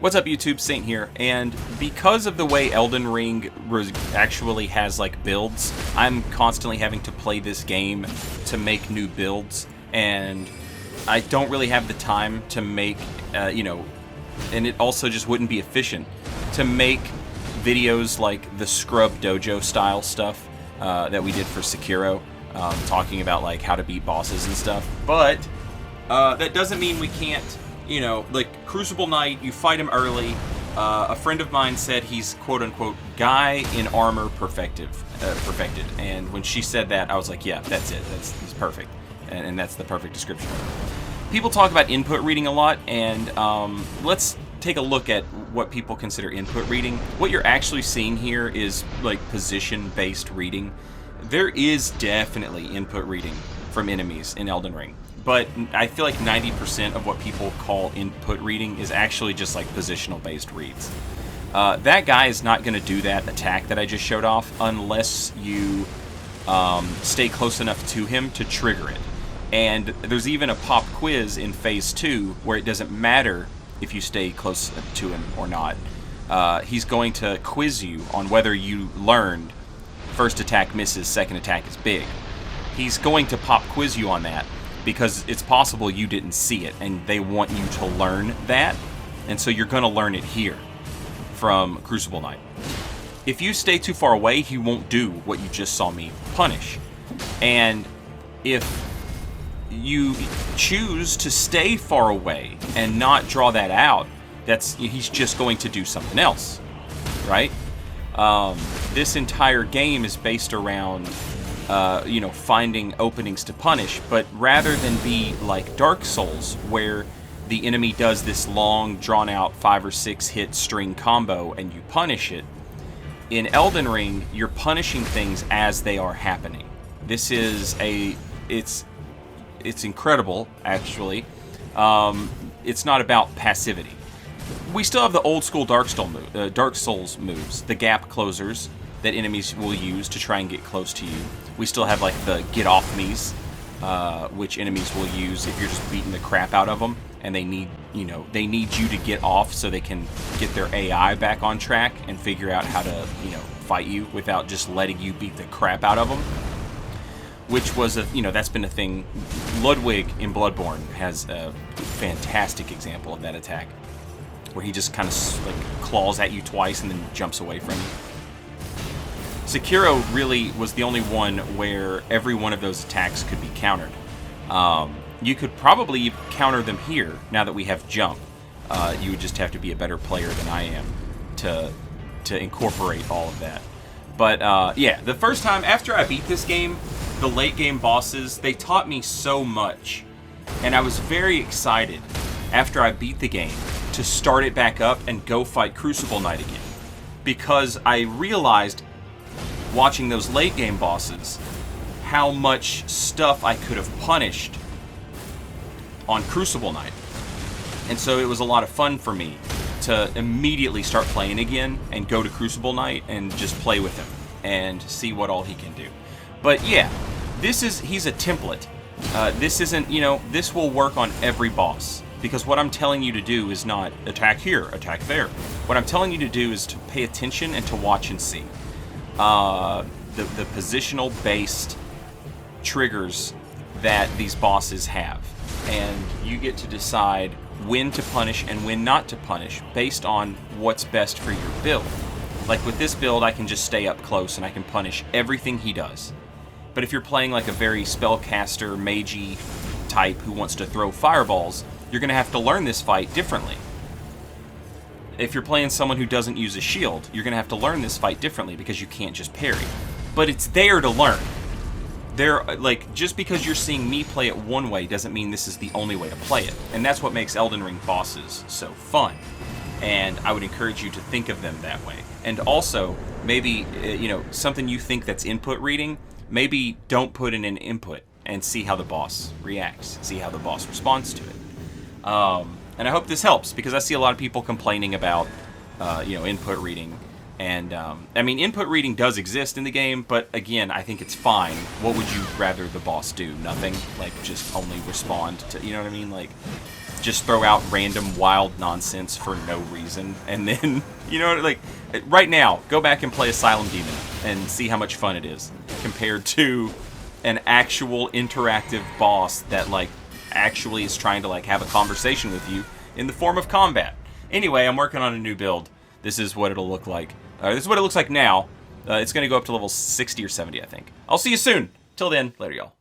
What's up, YouTube? Saint here, and because of the way Elden Ring actually has like builds, I'm constantly having to play this game to make new builds, and I don't really have the time to make, and it also just wouldn't be efficient to make videos like the Scrub Dojo style stuff that we did for Sekiro, talking about like how to beat bosses and stuff. But that doesn't mean we can't. Like Crucible Knight, you fight him early. A friend of mine said he's quote-unquote guy in armor perfected. And when she said that, I was like, yeah, that's it. He's perfect. And that's the perfect description. People talk about input reading a lot, and let's take a look at what people consider input reading. What you're actually seeing here is like position-based reading. There is definitely input reading from enemies in Elden Ring. But I feel like 90% of what people call input reading is actually just like positional-based reads. That guy is not going to do that attack that I just showed off unless you stay close enough to him to trigger it. And there's even a pop quiz in Phase 2 where it doesn't matter if you stay close to him or not. He's going to quiz you on whether you learned first attack misses, second attack is big. He's going to pop quiz you on that, because it's possible you didn't see it, and they want you to learn that, and so you're going to learn it here from Crucible Knight. If you stay too far away, he won't do what you just saw me punish. And if you choose to stay far away and not draw that out, he's just going to do something else, right? This entire game is based around finding openings to punish, but rather than be like Dark Souls, where the enemy does this long, drawn-out 5 or 6 hit string combo and you punish it, in Elden Ring, you're punishing things as they are happening. This is it's incredible, actually. It's not about passivity. We still have the old-school Dark Souls moves, the gap closers that enemies will use to try and get close to you. We still have like the get off me's, which enemies will use if you're just beating the crap out of them, and they need you to get off so they can get their AI back on track and figure out how to fight you without just letting you beat the crap out of them. Which was that's been a thing. Ludwig in Bloodborne has a fantastic example of that attack, where he just kind of like claws at you twice and then jumps away from you. Sekiro really was the only one where every one of those attacks could be countered. You could probably counter them here, now that we have jump. You would just have to be a better player than I am to incorporate all of that. But yeah, the first time after I beat this game, the late game bosses, they taught me so much. And I was very excited after I beat the game to start it back up and go fight Crucible Knight again. Because I realized, watching those late game bosses, how much stuff I could have punished on Crucible Knight. And so it was a lot of fun for me to immediately start playing again and go to Crucible Knight and just play with him and see what all he can do. But yeah, he's a template. This isn't, this will work on every boss, because what I'm telling you to do is not attack here, attack there. What I'm telling you to do is to pay attention and to watch and see. The positional based triggers that these bosses have, and you get to decide when to punish and when not to punish based on what's best for your build. Like with this build, I can just stay up close and I can punish everything he does. But if you're playing like a very spellcaster, magey type who wants to throw fireballs, you're going to have to learn this fight differently. If you're playing someone who doesn't use a shield, you're going to have to learn this fight differently, because you can't just parry. But it's there to learn. Just because you're seeing me play it one way doesn't mean this is the only way to play it. And that's what makes Elden Ring bosses so fun. And I would encourage you to think of them that way. And also, maybe, something you think that's input reading, maybe don't put in an input and see how the boss reacts. See how the boss responds to it. And I hope this helps, because I see a lot of people complaining about, input reading. And, input reading does exist in the game, but again, I think it's fine. What would you rather the boss do? Nothing? Like, just only respond to, you know what I mean? Like, just throw out random wild nonsense for no reason. And then, you know, like, right now, go back and play Asylum Demon and see how much fun it is compared to an actual interactive boss that, like, actually is trying to, like, have a conversation with you in the form of combat. Anyway, I'm working on a new build. This is what it'll look like. This is what it looks like now. It's going to go up to level 60 or 70, I think. I'll see you soon. Till then, later, y'all.